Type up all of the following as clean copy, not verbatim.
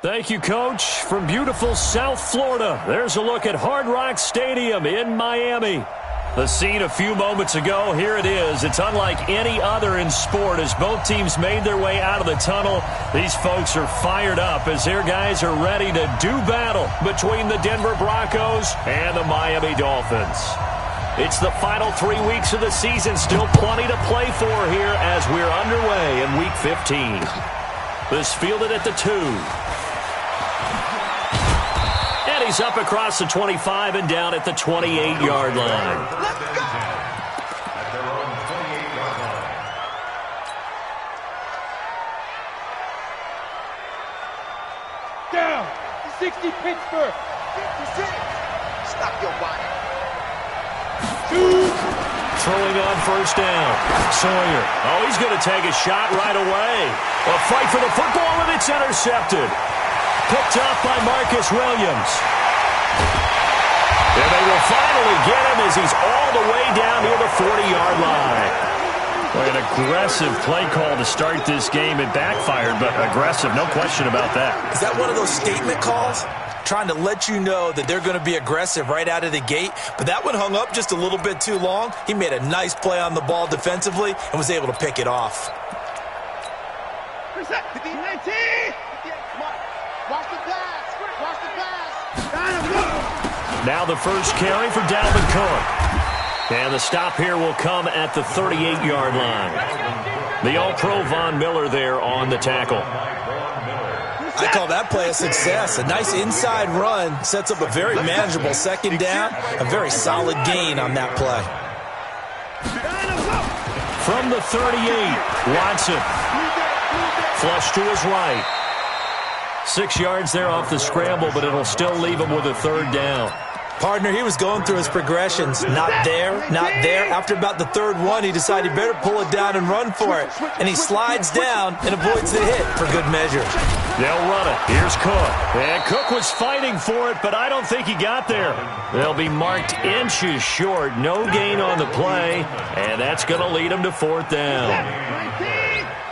Thank you, Coach. From beautiful South Florida, there's a look at Hard Rock Stadium in Miami. The scene a few moments ago, here it is. It's unlike any other in sport as both teams made their way out of the tunnel. These folks are fired up as their guys are ready to do battle between the Denver Broncos and the Miami Dolphins. It's the final 3 weeks of the season, still plenty to play for here as we're underway in Week 15. This fielded at the 2. And he's up across the 25 and down at the 28-yard line. Let's go! At their own 28-yard line. Down! 60 Pittsburgh! 56! Stop your body. Throwing on first down. Sawyer. Oh, he's going to take a shot right away. A fight for the football, and it's intercepted. Picked up by Marcus Williams. And they will finally get him as he's all the way down near the 40-yard line. An aggressive play call to start this game. It backfired, but aggressive, no question about that. Is that one of those statement calls? Trying to let you know that they're going to be aggressive right out of the gate, but that one hung up just a little bit too long. He made a nice play on the ball defensively and was able to pick it off. Reset. 19! Come on. Watch the pass. Watch the pass. Now the first carry for Dalvin Cook. And the stop here will come at the 38-yard line. The All-Pro Von Miller there on the tackle. I call that play a success. A nice inside run sets up a very manageable second down. A very solid gain on that play. From the 38, Watson. Flush to his right. 6 yards there off the scramble, but it'll still leave him with a third down. Partner, he was going through his progressions. Not there, not there. After about the third one, he decided he better pull it down and run for it. And he slides down and avoids the hit for good measure. They'll run it. Here's Cook. And Cook was fighting for it, but I don't think he got there. They'll be marked inches short. No gain on the play, and that's going to lead him to fourth down.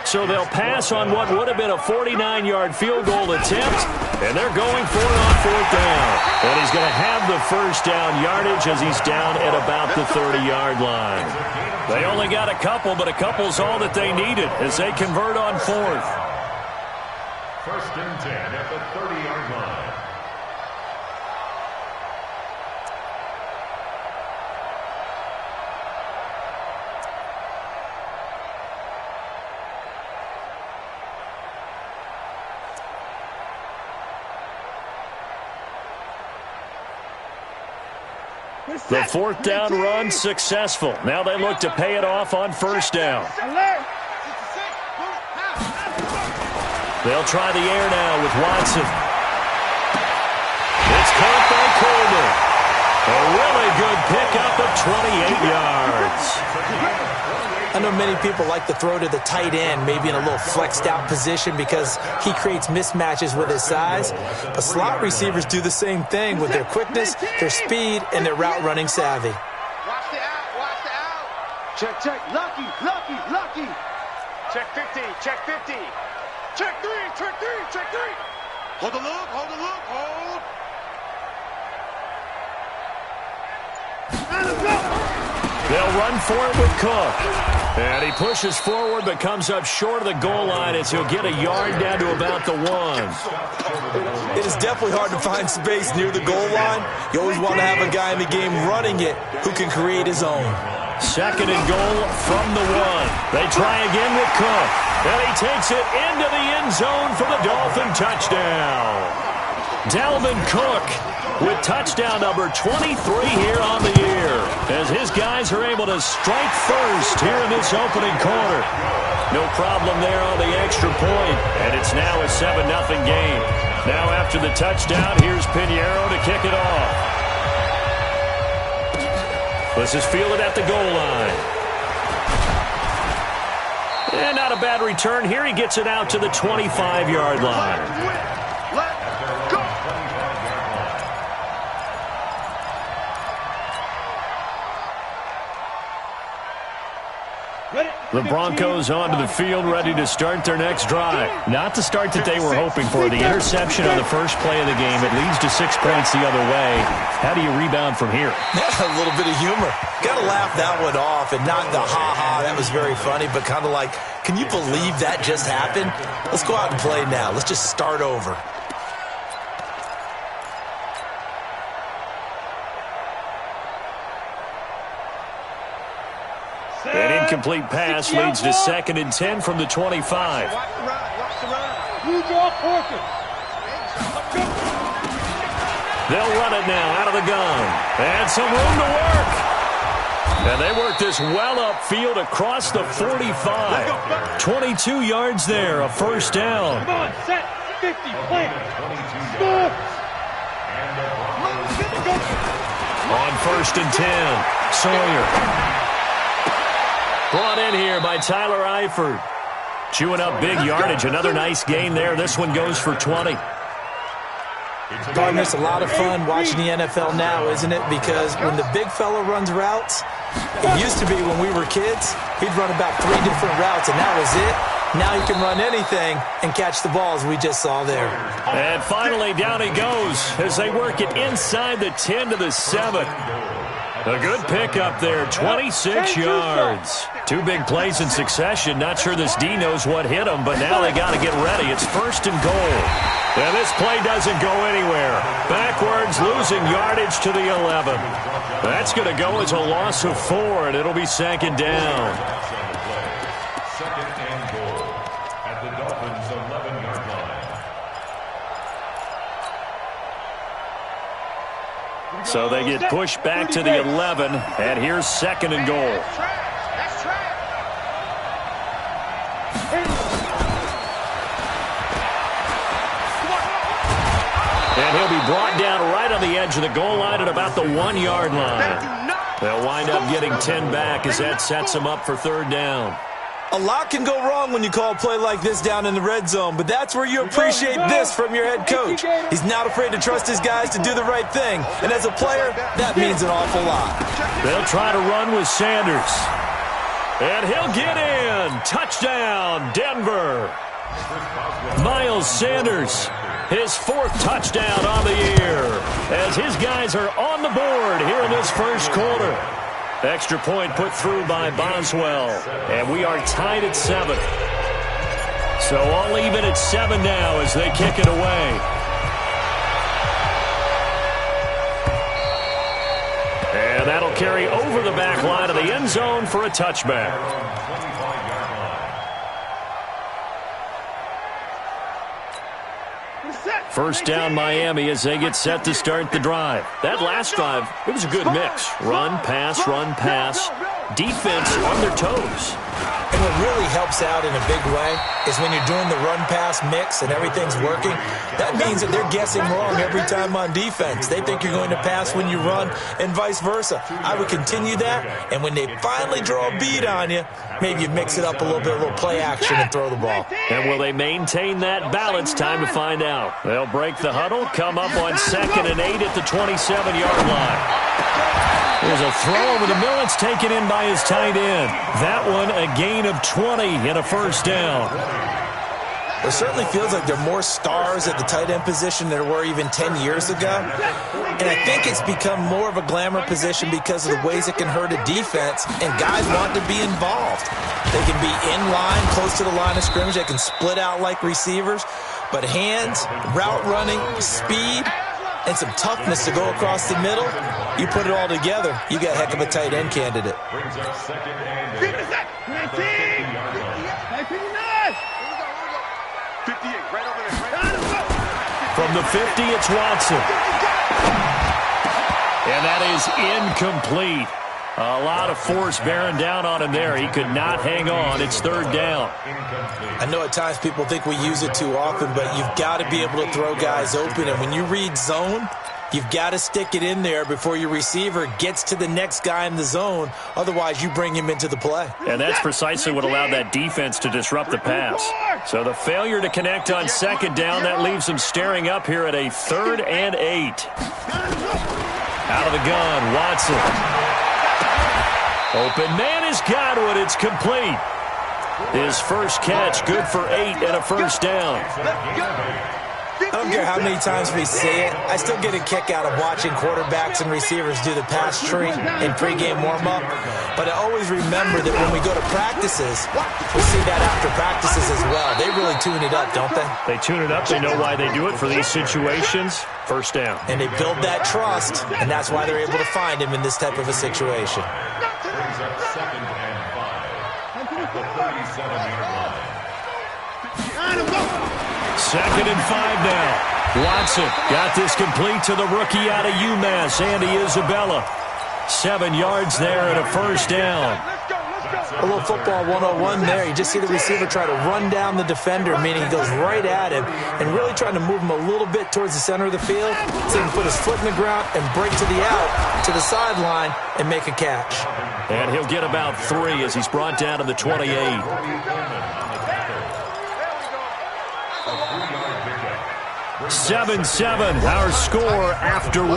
So they'll pass on what would have been a 49-yard field goal attempt, and they're going for it on fourth down. And he's going to have the first down yardage as he's down at about the 30-yard line. They only got a couple, but a couple's all that they needed as they convert on fourth. First and 10 at the 30-yard line. The fourth down run successful. Now they look to pay it off on first down. They'll try the air now with Watson. It's caught by Coleman. A really good pickup of 28 yards. I know many people like to throw to the tight end, maybe in a little flexed out position because he creates mismatches with his size. But slot receivers do the same thing with their quickness, their speed, and their route running savvy. Watch the out. Watch the out. Check, check. Lucky. Check 50. Check 50. Check 3. Check 3. Check 3. Hold the look. Hold. They'll run for it with Cook. And he pushes forward but comes up short of the goal line as he'll get a yard down to about the 1. It is definitely hard to find space near the goal line. You always want to have a guy in the game running it who can create his own. Second and goal from the 1. They try again with Cook. And he takes it into the end zone for the Dolphin touchdown. Dalvin Cook with touchdown number 23 here on the year as his guys are able to strike first here in this opening quarter. No problem there on the extra point, and it's now a 7-0 game. Now after the touchdown, here's Pinheiro to kick it off. This is fielded at the goal line. And not a bad return here. He gets it out to the 25-yard line. Ready? The Broncos onto the field, ready to start their next drive. Not the start that they were hoping for. The interception on the first play of the game. It leads to 6 points the other way. How do you rebound from here? A little bit of humor. Got to laugh that one off and not the ha-ha. That was very funny, but kind of like, can you believe that just happened? Let's go out and play now. Let's just start over. An incomplete pass leads to 2nd and 10 from the 25. Watch the run. They'll run it now out of the gun. And some room to work. And they work this well upfield across the 45. 22 yards there, a first down. Come on, set, 50, play. Score. On 1st and 10, Sawyer. Brought in here by Tyler Eifert. Chewing up big yardage. Another nice gain there. This one goes for 20. Gardner, it's a lot of fun watching the NFL now, isn't it? Because when the big fella runs routes, it used to be when we were kids, he'd run about 3 different routes, and that was it. Now he can run anything and catch the balls we just saw there. And finally, down he goes as they work it inside the 10 to the 7. A good pickup there, 26 yards. 2 big plays in succession. Not sure this D knows what hit him, but now they got to get ready. It's 1st and goal. And this play doesn't go anywhere. Backwards, losing yardage to the 11. That's going to go as a loss of 4, and it'll be 2nd down. 2nd and goal at the Dolphins' 11-yard line. So they get pushed back to the 11, and here's 2nd and goal. That's track. And he'll be brought down right on the edge of the goal line at about the 1-yard line. They'll wind up getting 10 back as that sets them up for 3rd down. A lot can go wrong when you call a play like this down in the red zone, but that's where you appreciate this from your head coach. He's not afraid to trust his guys to do the right thing, and as a player, that means an awful lot. They'll try to run with Sanders. And he'll get in. Touchdown, Denver. Miles Sanders, his 4th touchdown on the year, as his guys are on the board here in this first quarter. Extra point put through by Boswell, and we are tied at 7. So all even at 7 now as they kick it away. And that'll carry over the back line of the end zone for a touchback. First down Miami as they get set to start the drive. That last drive, it was a good mix. Run, pass, defense on their toes. And what really helps out in a big way is when you're doing the run-pass mix and everything's working, that means that they're guessing wrong every time on defense. They think you're going to pass when you run and vice versa. I would continue that, and when they finally draw a beat on you, maybe you mix it up a little bit, a little play action and throw the ball. And will they maintain that balance? Time to find out. They'll break the huddle, come up on 2nd and 8 at the 27-yard line. There's a throw over the middle. It's taken in by his tight end. That one a gain of 20 and a first down. It certainly feels like there are more stars at the tight end position than there were even 10 years ago. And I think it's become more of a glamour position because of the ways it can hurt a defense, and guys want to be involved. They can be in line, close to the line of scrimmage. They can split out like receivers. But hands, route running, speed, and some toughness to go across the middle, you put it all together, you got a heck of a tight end candidate. Brings up 2nd and 8. 58, right over there. From the 50, it's Watson. And that is incomplete. A lot of force bearing down on him there. He could not hang on. It's 3rd down. I know at times people think we use it too often, but you've got to be able to throw guys open. And when you read zone, you've got to stick it in there before your receiver gets to the next guy in the zone. Otherwise, you bring him into the play. And that's precisely what allowed that defense to disrupt the pass. So the failure to connect on 2nd down, that leaves them staring up here at a 3rd and 8. Out of the gun, Watson. Open man is Godwin. It's complete. His first catch, good for 8 and a first down. I don't care how many times we see it. I still get a kick out of watching quarterbacks and receivers do the pass tree in pregame warm-up. But I always remember that when we go to practices, we see that after practices as well. They really tune it up, don't they? They tune it up. They know why they do it for these situations. First down. And they build that trust, and that's why they're able to find him in this type of a situation. Brings up 2nd and 5 at the 37-yard line. 2nd and 5 now. Watson got this complete to the rookie out of UMass, Andy Isabella. 7 yards there and a first down. A little football 101 there. You just see the receiver try to run down the defender, meaning he goes right at him and really trying to move him a little bit towards the center of the field so he can put his foot in the ground and break to the out, to the sideline, and make a catch. And he'll get about 3 as he's brought down to the 28. 7-7, our score after 1.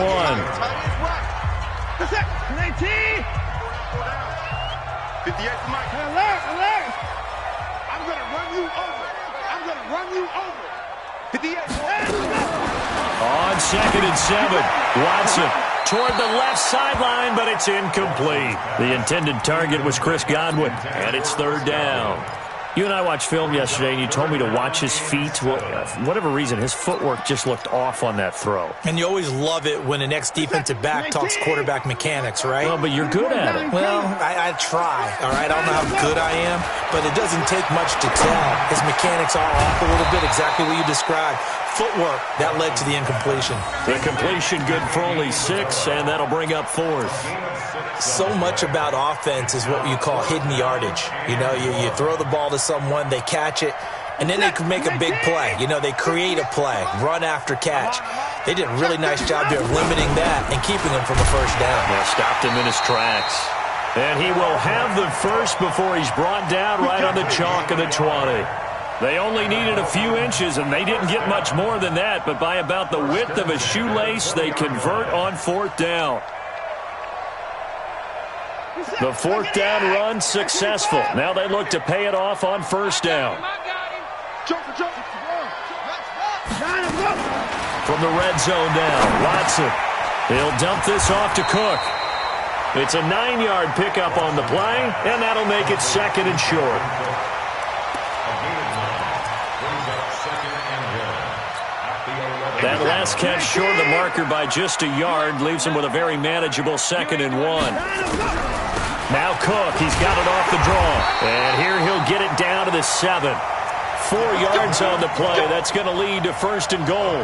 58 Mike. Alert! I'm going to run you over. 58. On 2nd and 7, Watson toward the left sideline, but it's incomplete. The intended target was Chris Godwin, and it's 3rd down. You and I watched film yesterday, and you told me to watch his feet. Well, for whatever reason, his footwork just looked off on that throw. And you always love it when an ex-defensive back talks quarterback mechanics, right? Well, but you're good at it. Well, I try, all right? I don't know how good I am, but it doesn't take much to tell. His mechanics are off a little bit, exactly what you described. Footwork, that led to the incompletion. The completion good for only 6, and that'll bring up 4th. So much about offense is what you call hidden yardage. You know, you throw the ball to someone, they catch it, and then they can make a big play. You know, they create a play, run after catch. They did a really nice job there of limiting that and keeping him from a first down. Yeah, stopped him in his tracks. And he will have the first before he's brought down right on the chalk of the 20. They only needed a few inches, and they didn't get much more than that, but by about the width of a shoelace, they convert on 4th down. The 4th down run successful. Now they look to pay it off on 1st down. From the red zone now, Watson. He'll dump this off to Cook. It's a 9-yard pickup on the play, and that'll make it 2nd and short. That last catch short of the marker by just a yard leaves him with a very manageable 2nd and 1. Now Cook, he's got it off the draw. And here he'll get it down to the 7. 4 yards on the play. That's going to lead to 1st and goal.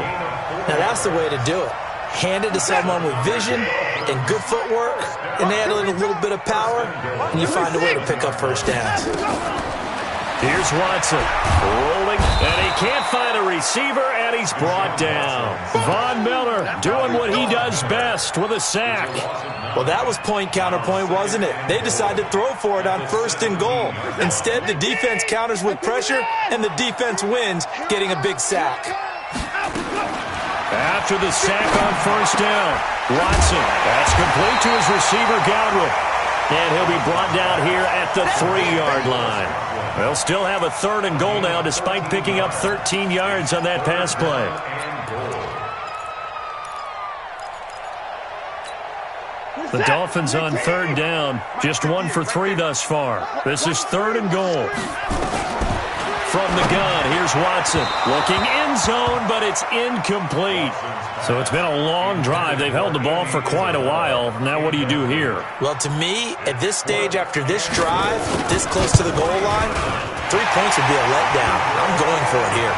Now that's the way to do it. Hand it to someone with vision and good footwork, and add a little bit of power, and you find a way to pick up first downs. Here's Watson, rolling, and he can't find a receiver, and he's brought down. Von Miller doing what he does best with a sack. Well, that was point counterpoint, wasn't it? They decided to throw for it on 1st and goal. Instead, the defense counters with pressure, and the defense wins, getting a big sack. After the sack on 1st down, Watson, that's complete to his receiver, Godwin. And he'll be brought down here at the 3-yard line. They'll still have a 3rd and goal now despite picking up 13 yards on that pass play. The Dolphins on 3rd down, just 1 for 3 thus far. This is 3rd and goal. From the gun, here's Watson. Looking end zone, but it's incomplete. So it's been a long drive. They've held the ball for quite a while. Now what do you do here? Well, to me, at this stage, after this drive, this close to the goal line, 3 points would be a letdown. I'm going for it here.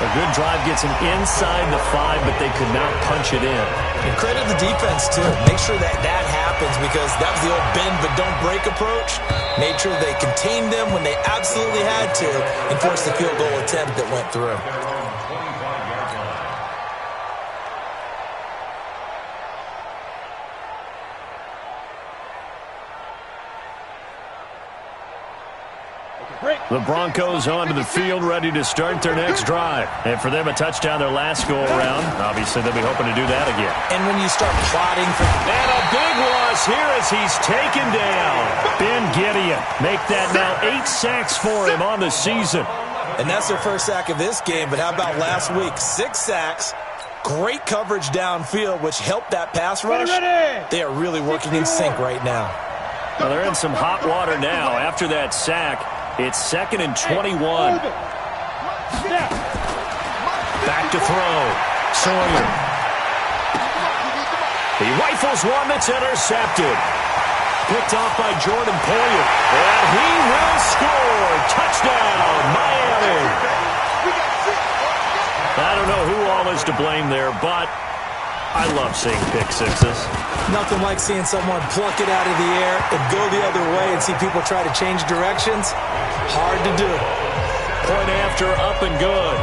A good drive gets them inside the 5, but they could not punch it in. And credit the defense, too. Make sure that happens, because that was the old bend but don't break approach. Made sure they contained them when they absolutely had to and forced the field goal attempt that went through. The Broncos onto the field, ready to start their next drive. And for them, a touchdown their last go-around. Obviously, they'll be hoping to do that again. And when you start plotting for... And a big loss here as he's taken down. Ben Gideon make that now 8 sacks for him on the season. And that's their first sack of this game, but how about last week? 6 sacks, great coverage downfield, which helped that pass rush. They are really working in sync right now. Well, they're in some hot water now. After that sack, it's 2nd and 21. Back to throw. Sawyer. He rifles one that's intercepted. Picked off by Jordan Poyer. And he will score. Touchdown, Miami. I don't know who all is to blame there, but I love seeing pick sixes. Nothing like seeing someone pluck it out of the air and go the other way and see people try to change directions. Hard to do. Point after, up and good.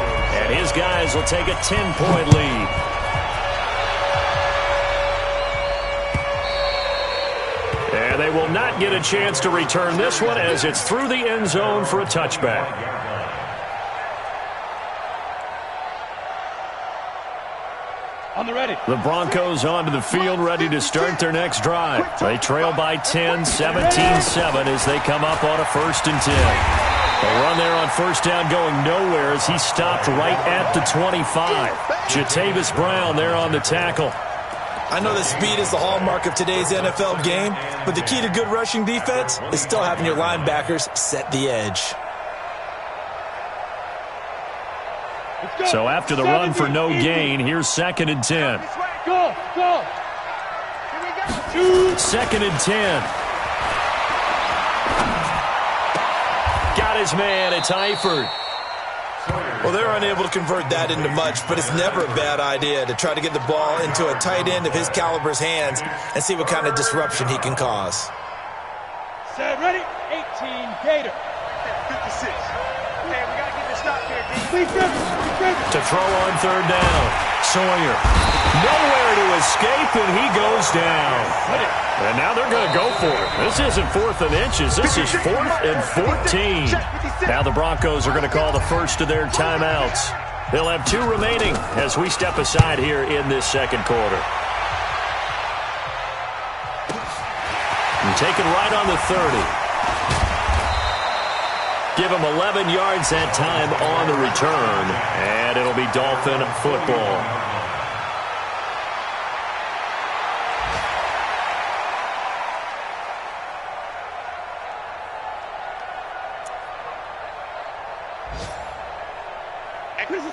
And his guys will take a 10-point lead. And they will not get a chance to return this one as it's through the end zone for a touchback. The Broncos onto the field, ready to start their next drive. They trail by 10, 17-7 as they come up on a 1st and 10. A run there on first down going nowhere as he stopped right at the 25. Jatavis Brown there on the tackle. I know that speed is the hallmark of today's NFL game, but the key to good rushing defense is still having your linebackers set the edge. So after the run for no gain, here's 2nd and 10. Go. 2nd and 10. Got his man. It's Eifert. Well, they're unable to convert that into much, but it's never a bad idea to try to get the ball into a tight end of his caliber's hands and see what kind of disruption he can cause. Set, ready? 18, Gator. 56. Hey, we got to get this stop here, D. To throw on 3rd down. Sawyer. Nowhere to escape, and he goes down. And now they're going to go for it. This isn't 4th and inches. This is 4th and 14. Now the Broncos are going to call the first of their timeouts. They'll have 2 remaining as we step aside here in this 2nd quarter. And taken right on the 30. Give him 11 yards that time on the return, and it'll be Dolphin football.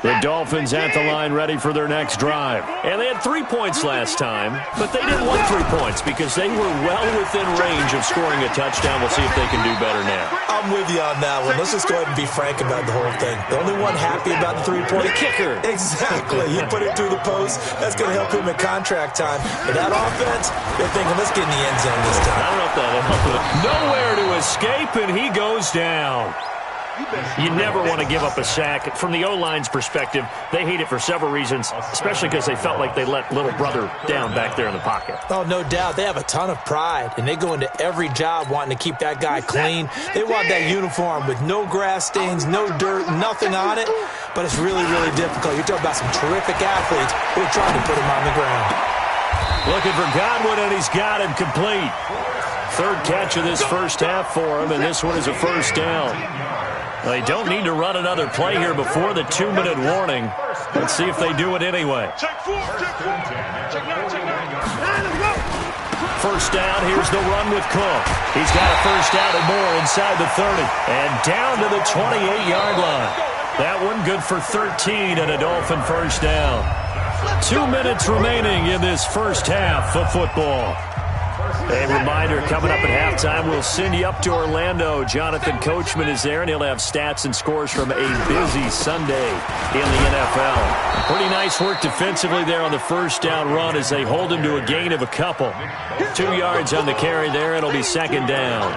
The Dolphins at the line ready for their next drive. And they had 3 points last time, but they didn't want 3 points because they were well within range of scoring a touchdown. We'll see if they can do better now. I'm with you on that one. Let's just go ahead and be frank about the whole thing. The only one happy about the 3-point... The kicker. Exactly. He put it through the post. That's going to help him at contract time. But that offense, they're thinking, let's get in the end zone this time. I don't know if that'll help. Nowhere to escape, and he goes down. You never want to give up a sack. From the O-line's perspective, they hate it for several reasons, especially because they felt like they let little brother down back there in the pocket. Oh, no doubt. They have a ton of pride, and they go into every job wanting to keep that guy clean. They want that uniform with no grass stains, no dirt, nothing on it, but it's really, really difficult. You're talking about some terrific athletes who are trying to put him on the ground. Looking for Godwin, and he's got him complete. 3rd catch of this first half for him, and this one is a 1st down. They don't need to run another play here before the 2-minute warning. Let's see if they do it anyway. First down, here's the run with Cook. He's got a first down and more inside the 30. And down to the 28-yard line. That one good for 13 and a Dolphin first down. 2 minutes remaining in this first half of football. A reminder, coming up at halftime, we'll send you up to Orlando. Jonathan Coachman is there, and he'll have stats and scores from a busy Sunday in the NFL. Pretty nice work defensively there on the first down run as they hold him to a gain of a couple. 2 yards on the carry there. It'll be 2nd down.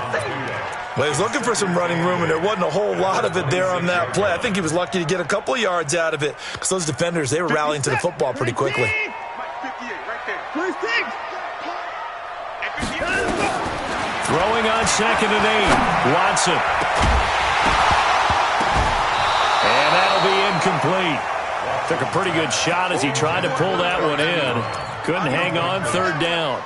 Well, he's looking for some running room, and there wasn't a whole lot of it there on that play. I think he was lucky to get a couple of yards out of it because those defenders, they were rallying to the football pretty quickly. Throwing on 2nd and 8. Watson. incomplete. Took a pretty good shot as he tried to pull that one in. Couldn't hang on third down.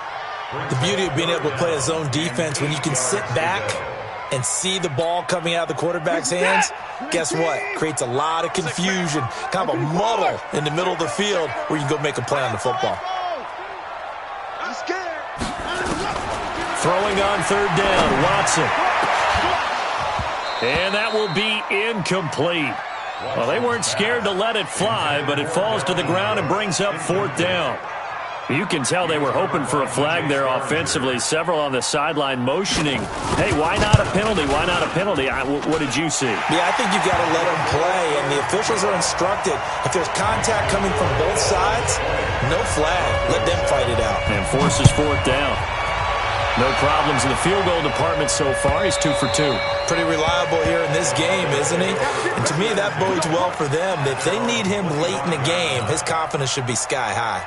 The beauty of being able to play a zone defense when you can sit back and see the ball coming out of the quarterback's hands, guess what? Creates a lot of confusion, kind of a muddle in the middle of the field where you can go make a play on the football. Throwing on third down, Watson. And that will be incomplete. Well, they weren't scared to let it fly, but it falls to the ground and brings up fourth down. You can tell they were hoping for a flag there offensively. Several on the sideline motioning. Hey, why not a penalty? Why not a penalty? What did you see? Yeah, I think you've got to let them play, and the officials are instructed. If there's contact coming from both sides, no flag. Let them fight it out. And forces fourth down. No problems in the field goal department so far. He's 2 for 2. Pretty reliable here in this game, isn't he? And to me, that bodes well for them. If they need him late in the game, his confidence should be sky high.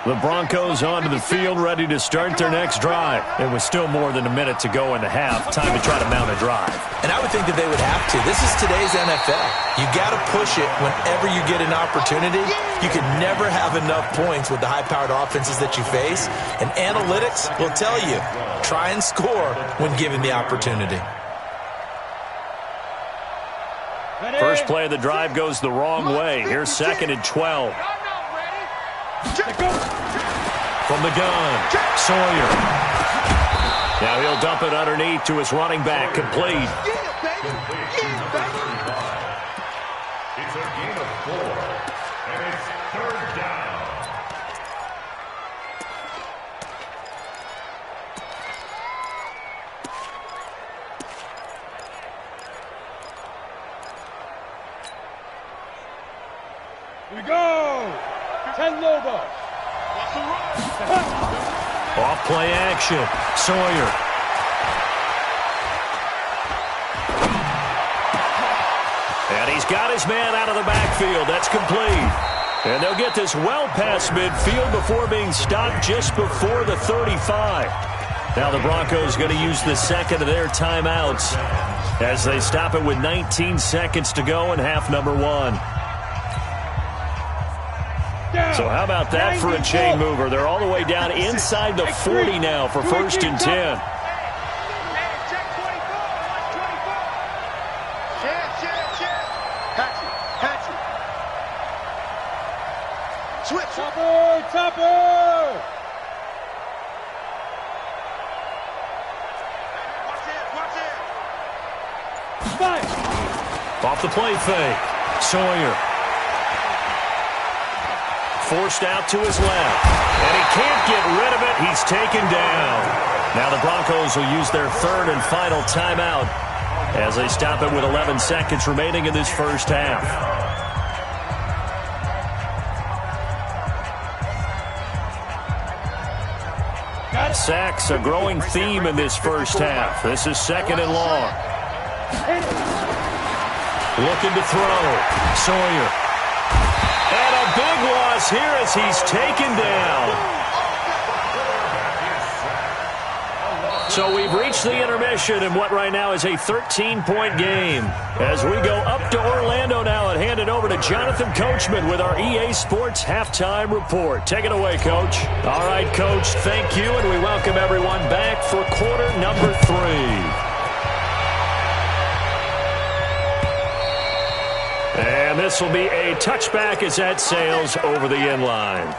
The Broncos onto the field, ready to start their next drive. It was still more than a minute to go in the half. Time to try to mount a drive. And I would think that they would have to. This is today's NFL. You got to push it whenever you get an opportunity. You can never have enough points with the high-powered offenses that you face. And analytics will tell you, try and score when given the opportunity. First play of the drive goes the wrong way. Here's 2nd and 12. From the gun, Sawyer. Now he'll dump it underneath to his running back, complete. It's a gain of 4, and it's third down. Here we go. 10 Lobo. Off play action. Sawyer. And he's got his man out of the backfield. That's complete. And they'll get this well past midfield before being stopped just before the 35. Now the Broncos going to use the second of their timeouts as they stop it with 19 seconds to go in half number 1. So how about that for a chain mover? They're all the way down inside the 40 now for 1st and 10. Switch. Topper. Watch it. Off the play fake. Sawyer. Forced out to his left. And he can't get rid of it. He's taken down. Now the Broncos will use their 3rd and final timeout as they stop it with 11 seconds remaining in this first half. Sacks, a growing theme in this first half. This is 2nd and long. Looking to throw. Sawyer. And a big loss here as he's taken down. So we've reached the intermission in what right now is a 13-point game. As we go up to Orlando now and hand it over to Jonathan Coachman with our EA Sports Halftime Report. Take it away, Coach. All right, Coach, thank you, and we welcome everyone back for quarter number 3. And this will be a touchback as that sails over the end line.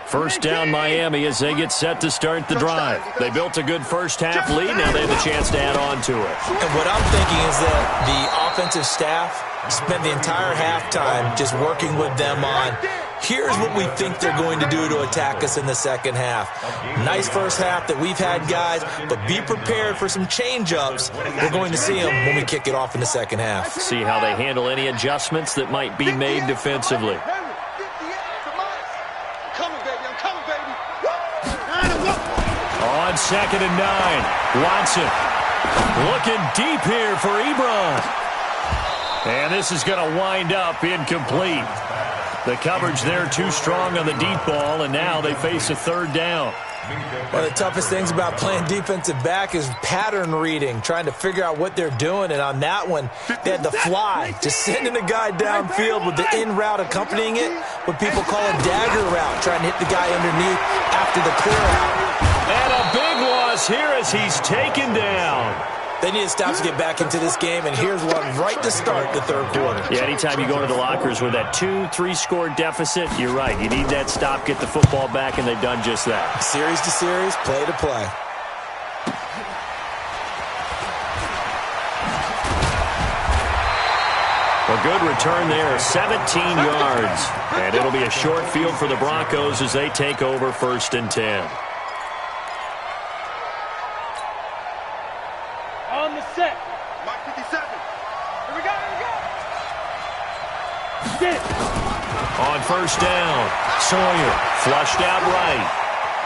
First down Miami as they get set to start the drive. They built a good first half lead. Now they have a chance to add on to it. And what I'm thinking is that the offensive staff spent the entire halftime just working with them on, here's what we think they're going to do to attack us in the second half. Nice first half that we've had, guys, but be prepared for some change-ups. We're going to see them when we kick it off in the second half. See how they handle any adjustments that might be made defensively. On 2nd and 9, Watson looking deep here for Ebron. And this is going to wind up incomplete. The coverage there too strong on the deep ball, and now they face a third down. One of the toughest things about playing defensive back is pattern reading, trying to figure out what they're doing. And on that one, they had the fly, just sending a guy downfield with the in route accompanying it, what people call a dagger route, trying to hit the guy underneath after the clear out. And a big loss here as he's taken down. They need to stop to get back into this game, and here's one right to start the third quarter. Yeah, anytime you go into the lockers with that 2-3 score deficit, you're right. You need that stop, get the football back, and they've done just that. Series to series, play to play. A good return there, 17 yards. And it'll be a short field for the Broncos as they take over 1st and 10. On the set. Mark 57. Here we go, here we go. Get it. On 1st down, Sawyer flushed out right.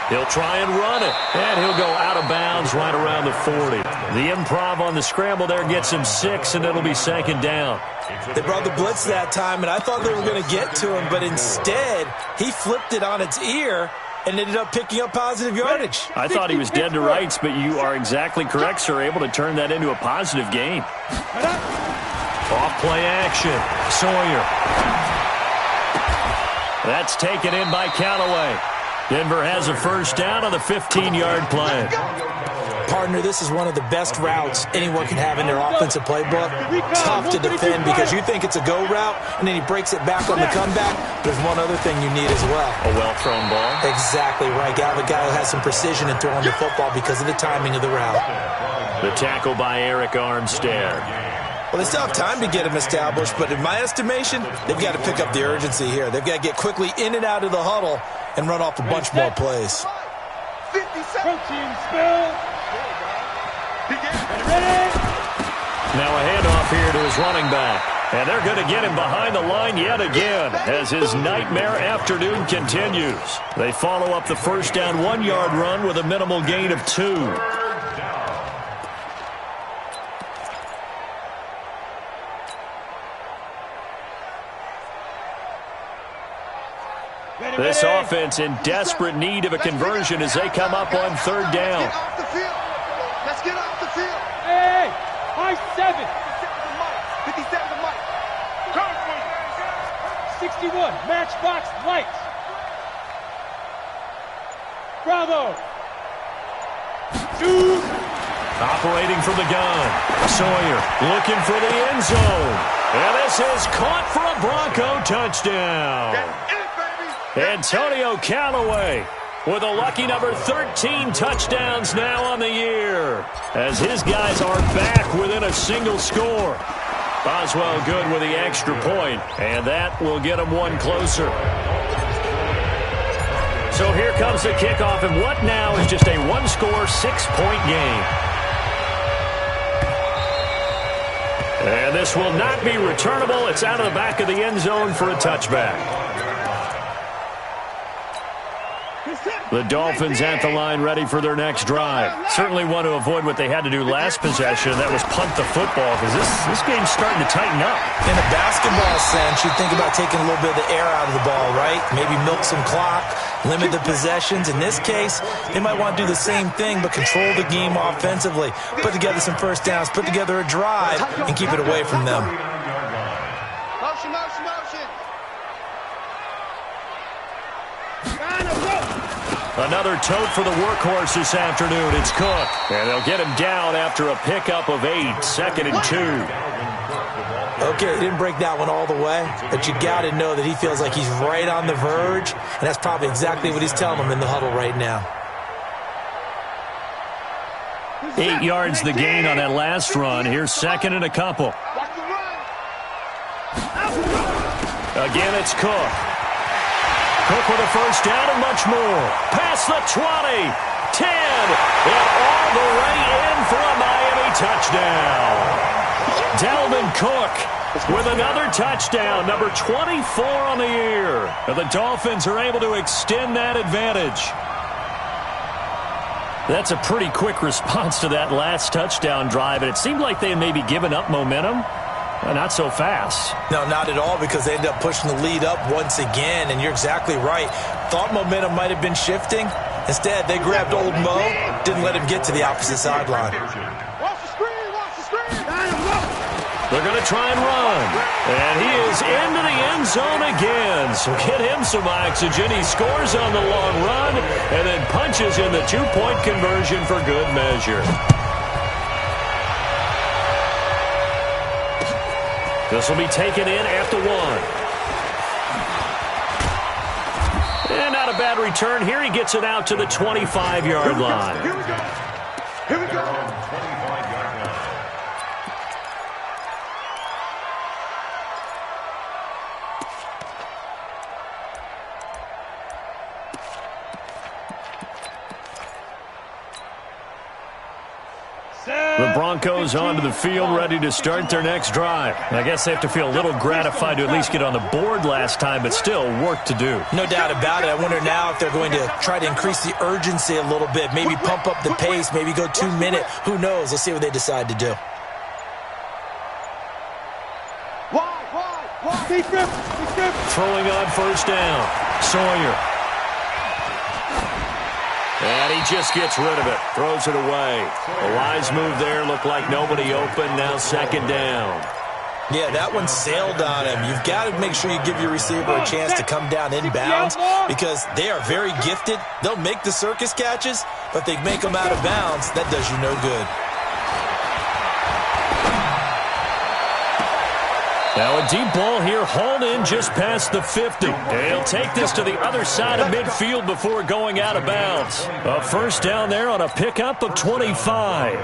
He'll try and run it, and he'll go out of bounds right around the 40. The improv on the scramble there gets him 6, and it'll be 2nd down. They brought the blitz that time, and I thought they were going to get to him, but instead, he flipped it on its ear and ended up picking up positive yardage. I thought he was dead to rights, but you are exactly correct, sir, able to turn that into a positive gain. Off play action, Sawyer. That's taken in by Callaway. Denver has a 1st down on the 15-yard play. Partner, this is one of the best routes anyone can have in their offensive playbook. Tough to defend because you think it's a go route, and then he breaks it back on the comeback. There's one other thing you need as well. A well-thrown ball. Exactly right. Got a guy who has some precision in throwing the football because of the timing of the route. The tackle by Eric Armstead. Well, they still have time to get him established, but in my estimation, they've got to pick up the urgency here. They've got to get quickly in and out of the huddle and run off a bunch more plays. 57. Spill. Now a handoff here to his running back. And they're going to get him behind the line yet again as his nightmare afternoon continues. They follow up the 1st down 1-yard run with a minimal gain of 2. This offense in desperate need of a conversion as they come up on 3rd down. Let's get off the field. Hey, high 7. 57 to Mike. 61, matchbox lights. Bravo. 2. Operating from the gun. Sawyer looking for the end zone. And this is caught for a Bronco touchdown. Antonio Callaway with a lucky number 13 touchdowns now on the year as his guys are back within a single score. Boswell good with the extra point, and that will get him one closer. So here comes the kickoff, and what now is just a one-score, 6-point game. And this will not be returnable. It's out of the back of the end zone for a touchback. The Dolphins at the line ready for their next drive. Certainly want to avoid what they had to do last possession. That was punt the football because this game's starting to tighten up. In a basketball sense, you think about taking a little bit of the air out of the ball, right? Maybe milk some clock, limit the possessions. In this case, they might want to do the same thing but control the game offensively. Put together some 1st downs, put together a drive, and keep it away from them. Motion, motion, motion. Another tote for the workhorse this afternoon. It's Cook. And they'll get him down after a pickup of 8. 2nd and 2. Okay, he didn't break that one all the way, but you got to know that he feels like he's right on the verge, and that's probably exactly what he's telling them in the huddle right now. 8 yards the gain on that last run. Here's 2nd and a couple. Again, it's Cook. Cook with a 1st down and much more. Past the 20, 10, and all the way in for a Miami touchdown. Dalvin Cook with another touchdown, number 24 on the year. And the Dolphins are able to extend that advantage. That's a pretty quick response to that last touchdown drive, and it seemed like they had maybe given up momentum. Well, not so fast. No, not at all, because they end up pushing the lead up once again, and you're exactly right. Thought momentum might have been shifting. Instead, they grabbed old Mo, didn't let him get to the opposite sideline. Watch the screen, watch the screen. They're going to try and run. And he is into the end zone again. So get him some oxygen. He scores on the long run and then punches in the two-point conversion for good measure. This will be taken in after one. And not a bad return here. He gets it out to the 25-yard line. Here we go. Here we go. The Broncos onto the field, ready to start their next drive. I guess they have to feel a little gratified to at least get on the board last time, but still work to do. No doubt about it. I wonder now if they're going to try to increase the urgency a little bit, maybe pump up the pace, maybe go 2 minute. Who knows? Let's see what they decide to do. Throwing on first down. Sawyer. And he just gets rid of it. Throws it away. A wise move there. Looked like nobody open. Now second down. Yeah, that one sailed on him. You've got to make sure you give your receiver a chance to come down inbounds because they are very gifted. They'll make the circus catches, but they make them out of bounds. That does you no good. Now a deep ball here, hauled in just past the 50. And he'll take this to the other side of midfield before going out of bounds. A first down there on a pickup of 25.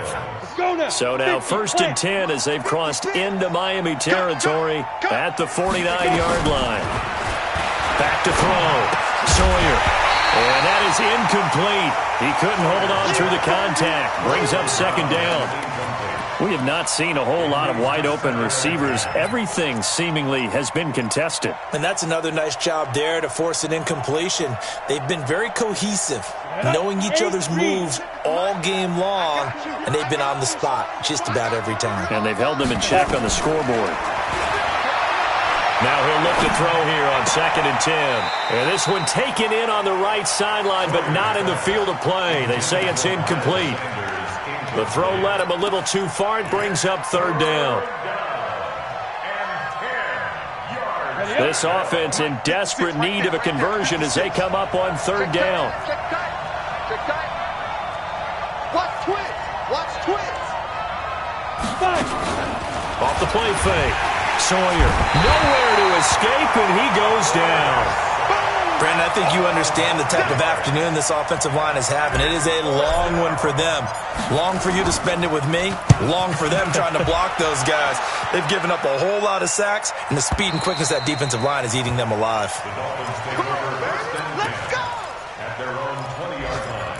So now first and 10 as they've crossed into Miami territory at the 49-yard line. Back to throw. Sawyer. And that is incomplete. He couldn't hold on through the contact. Brings up second down. We have not seen a whole lot of wide-open receivers. Everything seemingly has been contested. And that's another nice job there to force an incompletion. They've been very cohesive, knowing each other's moves all game long, and they've been on the spot just about every time. And they've held them in check on the scoreboard. Now he'll look to throw here on second and 10. And this one taken in on the right sideline, but not in the field of play. They say it's incomplete. The throw led him a little too far. It brings up third down. This offense in desperate need of a conversion as they come up on third down. Watch twins. Watch twins. Off the play fake. Sawyer nowhere to escape, and he goes down. Brandon, I think you understand the type of afternoon this offensive line is having. It is a long one for them. Long for you to spend it with me. Long for them trying to block those guys. They've given up a whole lot of sacks, and the speed and quickness of that defensive line is eating them alive. Let's go. At their own 20-yard line.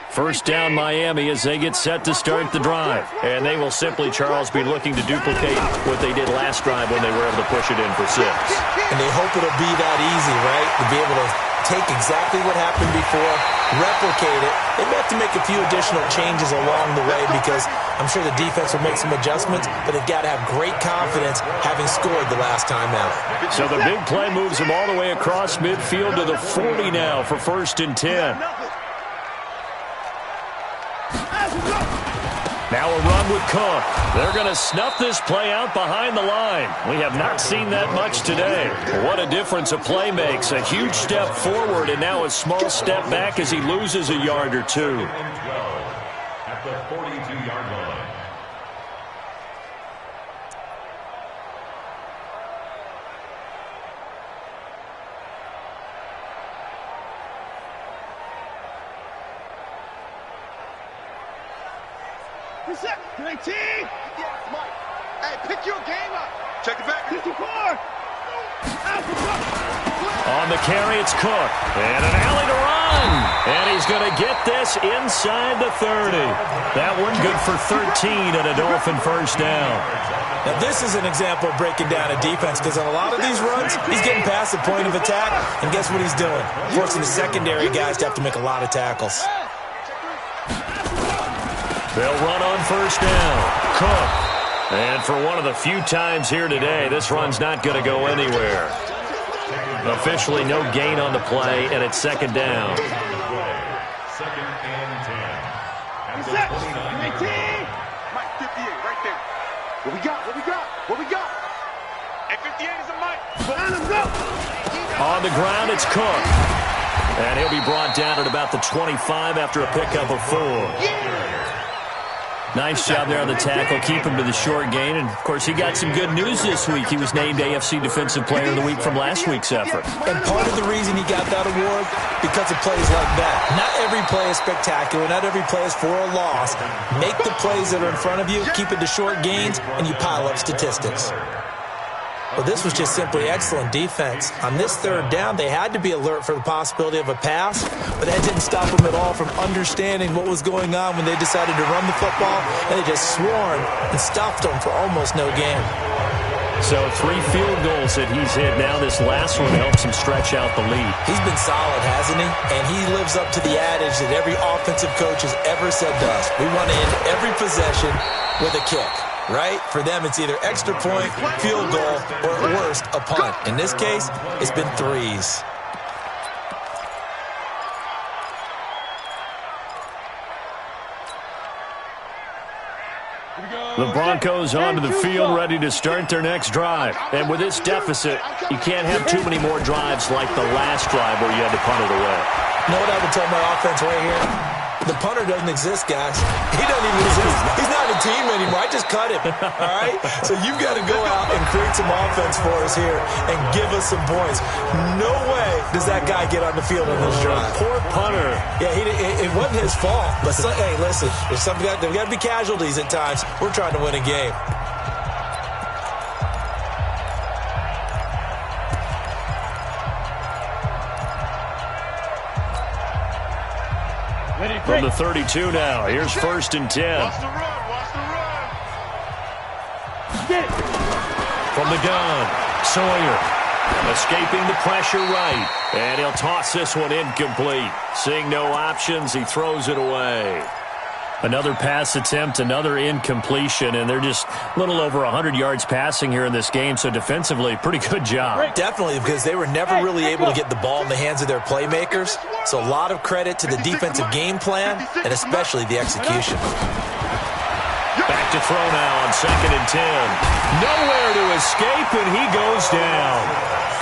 First down Miami as they get set to start the drive. And they will simply, Charles, be looking to duplicate what they did last drive when they were able to push it in for 6. And they hope it'll be that easy, right? To be able to take exactly what happened before, replicate it. They may have to make a few additional changes along the way because I'm sure the defense will make some adjustments, but they've got to have great confidence having scored the last time out. So the big play moves them all the way across midfield to the 40 now for first and 10. Now a run with Cook. They're going to snuff this play out behind the line. We have not seen that much today. What a difference a play makes. A huge step forward and now a small step back as he loses a yard or two. At the 42-yard line. Reset. 19. Yeah, Mike. Hey, pick your game up. Check it back. 54. On the carry, it's Cook. And an alley to run. And he's going to get this inside the 30. That one good for 13 and a Dolphin first down. Now, this is an example of breaking down a defense because on a lot of these runs, he's getting past the point of attack, and guess what he's doing? Forcing the secondary guys to have to make a lot of tackles. They'll run on first down. Cook. And for one of the few times here today, this run's not going to go anywhere. Officially no gain on the play, and it's second down. Second and 10. At the 29. Mike 58 right there. What we got? What we got? What we got? And 58 is a Mike. On the ground, it's Cook. And he'll be brought down at about the 25 after a pickup of 4. Nice job there on the tackle. Keep him to the short gain. And, of course, he got some good news this week. He was named AFC Defensive Player of the Week from last week's effort. And part of the reason he got that award, because of plays like that. Not every play is spectacular. Not every play is for a loss. Make the plays that are in front of you, keep it to short gains, and you pile up statistics. Well, this was just simply excellent defense. On this third down, they had to be alert for the possibility of a pass, but that didn't stop them at all from understanding what was going on when they decided to run the football, and they just swarmed and stopped them for almost no gain. So 3 field goals that he's hit now. This last one helps him stretch out the lead. He's been solid, hasn't he? And he lives up to the adage that every offensive coach has ever said to us. We want to end every possession with a kick. Right? For them, it's either extra point, field goal, or at worst, a punt. In this case, it's been 3s. The Broncos onto the field, ready to start their next drive. And with this deficit, you can't have too many more drives like the last drive where you had to punt it away. You know what I would tell my offense right here? The punter doesn't exist, guys. He doesn't even exist. He's not a team anymore. I just cut him, all right? So you've got to go out and create some offense for us here and give us some points. No way does that guy get on the field in this drive. Poor punter. Yeah, it wasn't his fault. But, hey, listen, there's got to be casualties at times. We're trying to win a game. From the 32 now. Here's 1st and 10. Watch the run. Watch the run. From the gun, Sawyer escaping the pressure right. And he'll toss this one incomplete. Seeing no options, he throws it away. Another pass attempt, another incompletion, and they're just a little over 100 yards passing here in this game, so defensively, pretty good job. Definitely, because they were never really able to get the ball in the hands of their playmakers, so a lot of credit to the defensive game plan and especially the execution. Back to throw now on 2nd and 10. Nowhere to escape, and he goes down.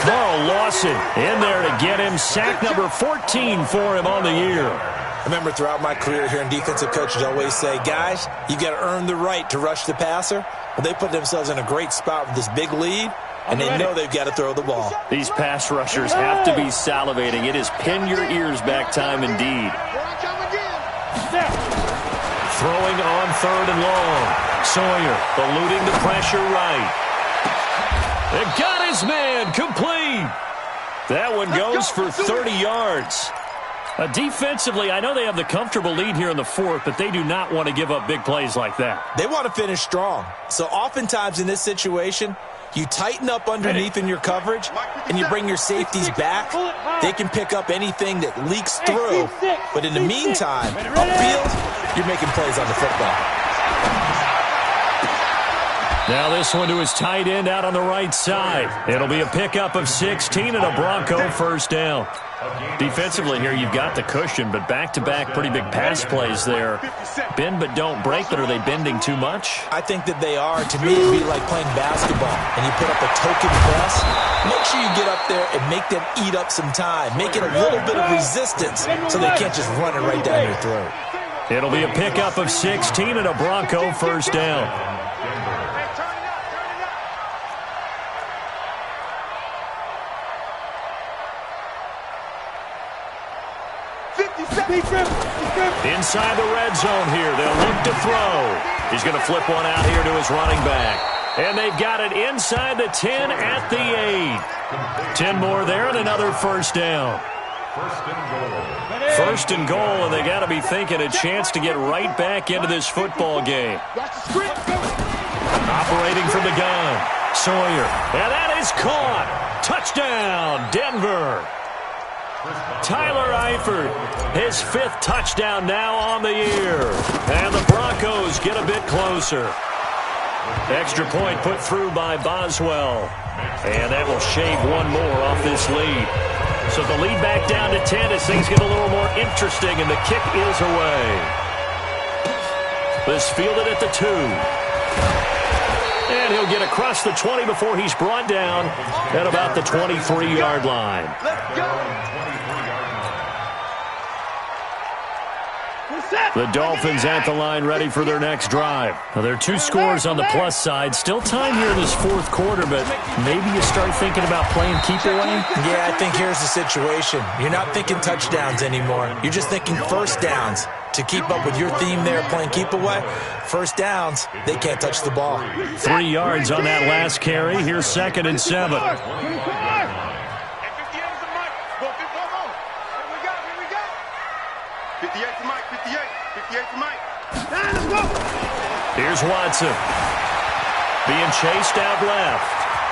Carl Lawson in there to get him. Sack number 14 for him on the year. I remember throughout my career here in defensive coaches always say, guys, you got to earn the right to rush the passer. Well, they put themselves in a great spot with this big lead, and they know they've got to throw the ball. These pass rushers have to be salivating. It is pin your ears back time indeed. Throwing on 3rd and long. Sawyer eluding the pressure right. They got his man complete. That one goes for 30 yards. Defensively, I know they have the comfortable lead here in the 4th, but they do not want to give up big plays like that. They want to finish strong. So oftentimes in this situation, you tighten up underneath in your coverage, and you bring your safeties back. They can pick up anything that leaks through. But in the meantime, upfield, you're making plays on the football. Now this one to his tight end out on the right side. It'll be a pickup of 16 and a Bronco 1st down. Defensively here, you've got the cushion, but back-to-back pretty big pass plays there. Bend but don't break, but are they bending too much? I think that they are. To me, it'd be like playing basketball, and you put up a token press. Make sure you get up there and make them eat up some time. Make it a little bit of resistance so they can't just run it right down your throat. It'll be a pickup of 16 and a Bronco 1st down. Inside the red zone here. They'll look to throw. He's going to flip one out here to his running back. And they've got it inside the 10 at the 8. 10 more there and another 1st down. 1st and goal, and they got to be thinking a chance to get right back into this football game. Operating from the gun. Sawyer. And that is caught. Touchdown, Denver. Tyler Eifert, his 5th touchdown now on the year. And the Broncos get a bit closer. Extra point put through by Boswell. And that will shave one more off this lead. So the lead back down to 10 as things get a little more interesting, and the kick is away. This fielded at the 2. And he'll get across the 20 before he's brought down at about the 23-yard line. Let's go. The Dolphins at the line ready for their next drive. Now, there are 2 scores on the plus side. Still time here in this fourth quarter, but maybe you start thinking about playing keep away? Yeah, I think here's the situation. You're not thinking touchdowns anymore. You're just thinking first downs. To keep up with your theme there, playing keep away, first downs, they can't touch the ball. 3 yards on that last carry. Here's 2nd and 7. Here's Watson. Being chased out left.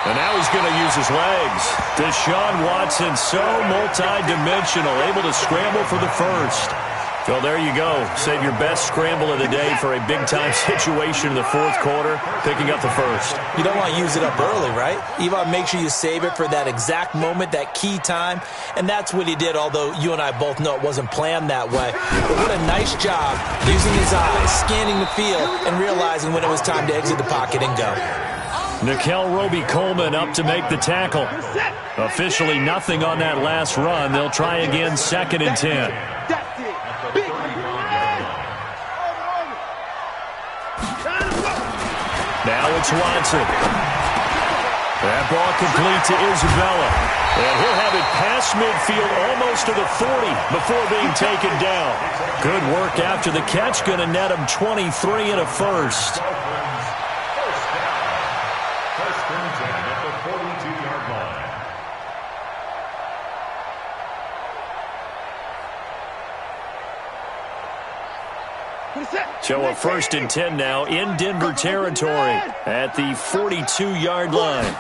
And now he's going to use his legs. Deshaun Watson, so multi-dimensional, able to scramble for the first. Well, there you go. Save your best scramble of the day for a big-time situation in the fourth quarter, picking up the first. You don't want to use it up early, right? You want to make sure you save it for that exact moment, that key time, and that's what he did, although you and I both know it wasn't planned that way. But what a nice job using his eyes, scanning the field, and realizing when it was time to exit the pocket and go. Nickel Roby-Coleman up to make the tackle. Officially nothing on that last run. They'll try again, 2nd and 10. Now it's Watson. That ball complete to Isabella. And he'll have it past midfield almost to the 40 before being taken down. Good work after the catch. Going to net him 23 and a first. First and 10 at the 42-yard line. So a 1st and 10 now in Denver territory at the 42-yard line.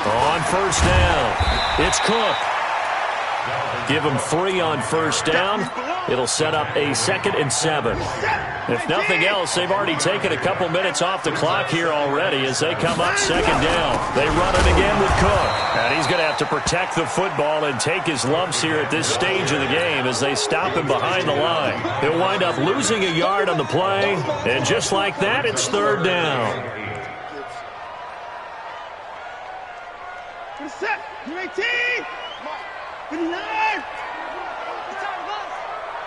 On first down, it's Cook. Give him 3 on first down. It'll set up a 2nd and 7. If nothing else, they've already taken a couple minutes off the clock here already as they come up 2nd down. They run it again with Cook. And he's going to have to protect the football and take his lumps here at this stage of the game as they stop him behind the line. He'll wind up losing a yard on the play. And just like that, it's 3rd down. Set. You 18. 59.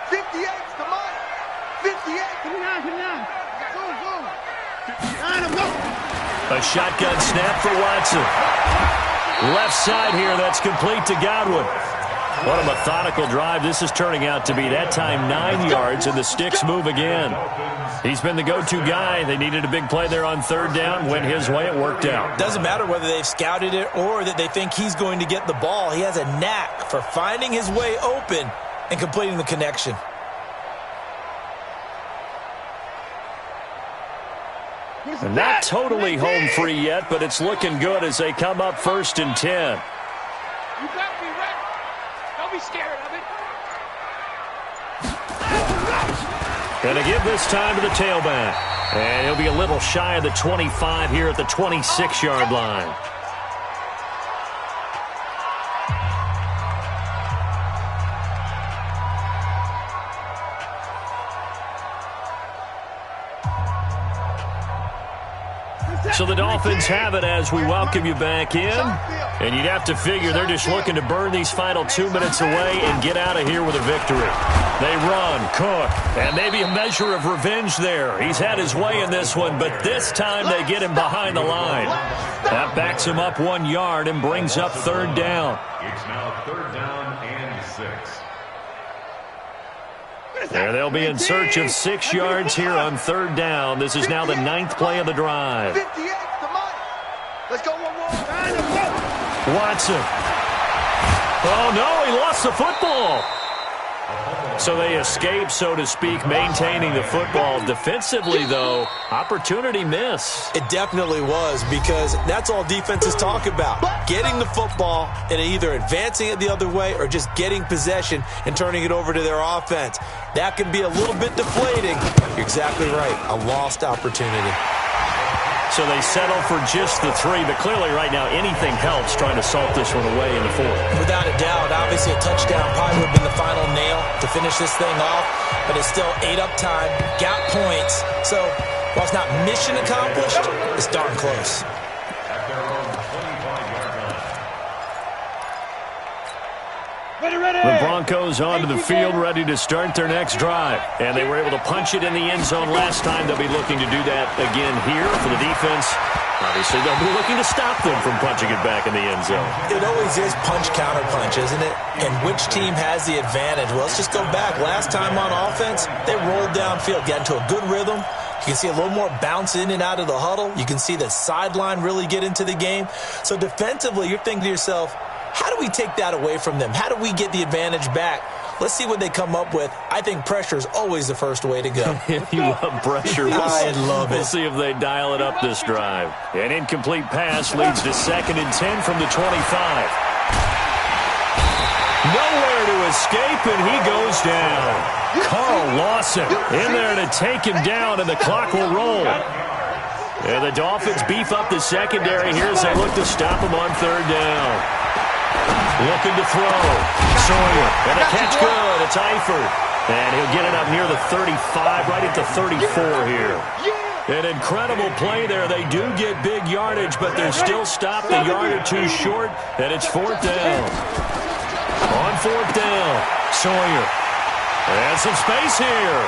58. Come on. 58. 59. 59. A shotgun snap for Watson. Left side here, that's complete to Godwin. What a methodical drive this is turning out to be. That time 9 yards, and the sticks move again. He's been the go-to guy. They needed a big play there on 3rd down. Went his way, it worked out. Doesn't matter whether they've scouted it or that they think he's going to get the ball. He has a knack for finding his way open and completing the connection. And not totally home free yet, but it's looking good as they come up 1st and 10. You better be ready. Don't be scared of it. Going to give this time to the tailback. And he'll be a little shy of the 25 here at the 26-yard line. So the Dolphins have it as we welcome you back in. And you'd have to figure they're just looking to burn these final 2 minutes away and get out of here with a victory. They run, Cook, and maybe a measure of revenge there. He's had his way in this one, but this time they get him behind the line. That backs him up 1 yard and brings up 3rd down. It's now 3rd down and 6. There they'll be in search of 6 yards here on 3rd down. This is now the 9th play of the drive. 58, come on. Let's go one more. Watson. Oh, no, he lost the football. So they escape, so to speak, maintaining the football. Defensively, though, opportunity miss. It definitely was, because that's all defenses talk about. Getting the football and either advancing it the other way or just getting possession and turning it over to their offense. That can be a little bit deflating. You're exactly right. A lost opportunity. So they settle for just the 3, but clearly right now anything helps trying to salt this one away in the 4th. Without a doubt, obviously a touchdown probably would have been the final nail to finish this thing off, but it's still 8 up time, got points. So while it's not mission accomplished, it's darn close. The Broncos onto the field, ready to start their next drive. And they were able to punch it in the end zone last time. They'll be looking to do that again here for the defense. Obviously, they'll be looking to stop them from punching it back in the end zone. It always is punch-counter-punch, isn't it? And which team has the advantage? Well, let's just go back. Last time on offense, they rolled downfield, got into a good rhythm. You can see a little more bounce in and out of the huddle. You can see the sideline really get into the game. So defensively, you're thinking to yourself, how do we take that away from them? How do we get the advantage back? Let's see what they come up with. I think pressure is always the first way to go. You love pressure. I love it. We'll see if they dial it up this drive. An incomplete pass leads to 2nd and 10 from the 25. Nowhere to escape, and he goes down. Carl Lawson in there to take him down, and the clock will roll. And the Dolphins beef up the secondary here as they look to stop him on 3rd down. Looking to throw. Sawyer. And the catch good. It's Eifert. And he'll get it up near the 35, right at the 34 here. An incredible play there. They do get big yardage, but they're still stopped a yard or 2 short, and it's 4th down. On 4th down, Sawyer. And some space here.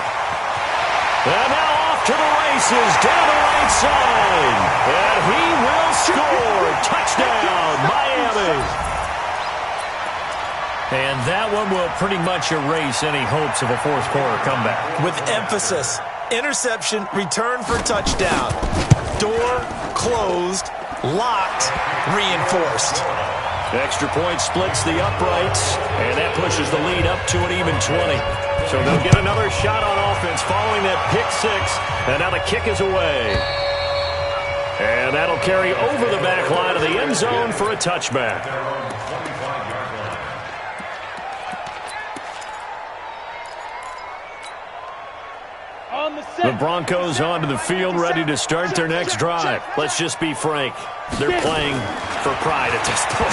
And now off to the races, down the right side. And he will score. Touchdown, Miami. And that one will pretty much erase any hopes of a 4th quarter comeback. With emphasis, interception, return for touchdown. Door closed, locked, reinforced. Extra point splits the uprights, and that pushes the lead up to an even 20. So they'll get another shot on offense following that pick 6, and now the kick is away. And that'll carry over the back line of the end zone for a touchback. The Broncos onto the field, ready to start their next drive. Let's just be frank. They're playing for pride at this point.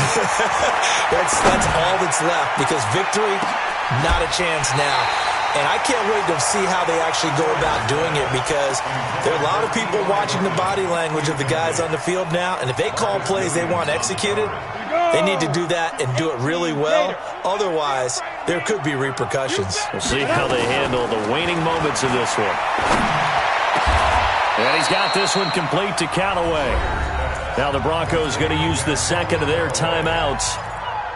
That's all that's left, because victory, not a chance now. And I can't wait to see how they actually go about doing it, because there are a lot of people watching the body language of the guys on the field now, and if they call plays they want executed, they need to do that and do it really well. Otherwise, there could be repercussions. We'll see how they handle the waning moments of this one. And he's got this one complete to Callaway. Now the Broncos going to use the 2nd of their timeouts,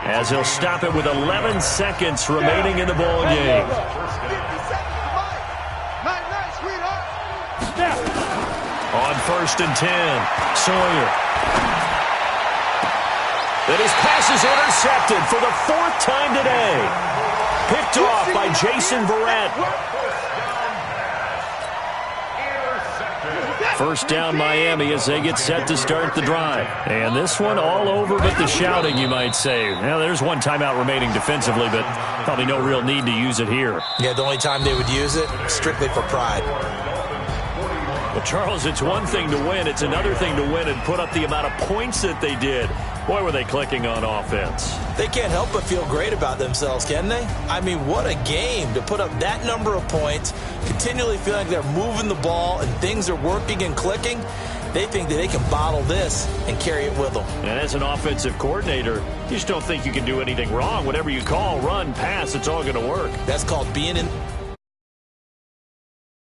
as he'll stop it with 11 seconds remaining in the ball game. On 1st and 10, Sawyer. And his pass is intercepted for the 4th time today. Picked off by Jason Verrett. 1st down Miami as they get set to start the drive. And this one all over but the shouting, you might say. Now, there's one timeout remaining defensively, but probably no real need to use it here. Yeah, the only time they would use it, strictly for pride. Well, Charles, it's one thing to win. It's another thing to win and put up the amount of points that they did. Boy, were they clicking on offense. They can't help but feel great about themselves, can they? I mean, what a game to put up that number of points, continually feeling like they're moving the ball and things are working and clicking. They think that they can bottle this and carry it with them. And as an offensive coordinator, you just don't think you can do anything wrong. Whatever you call, run, pass, it's all going to work. That's called being in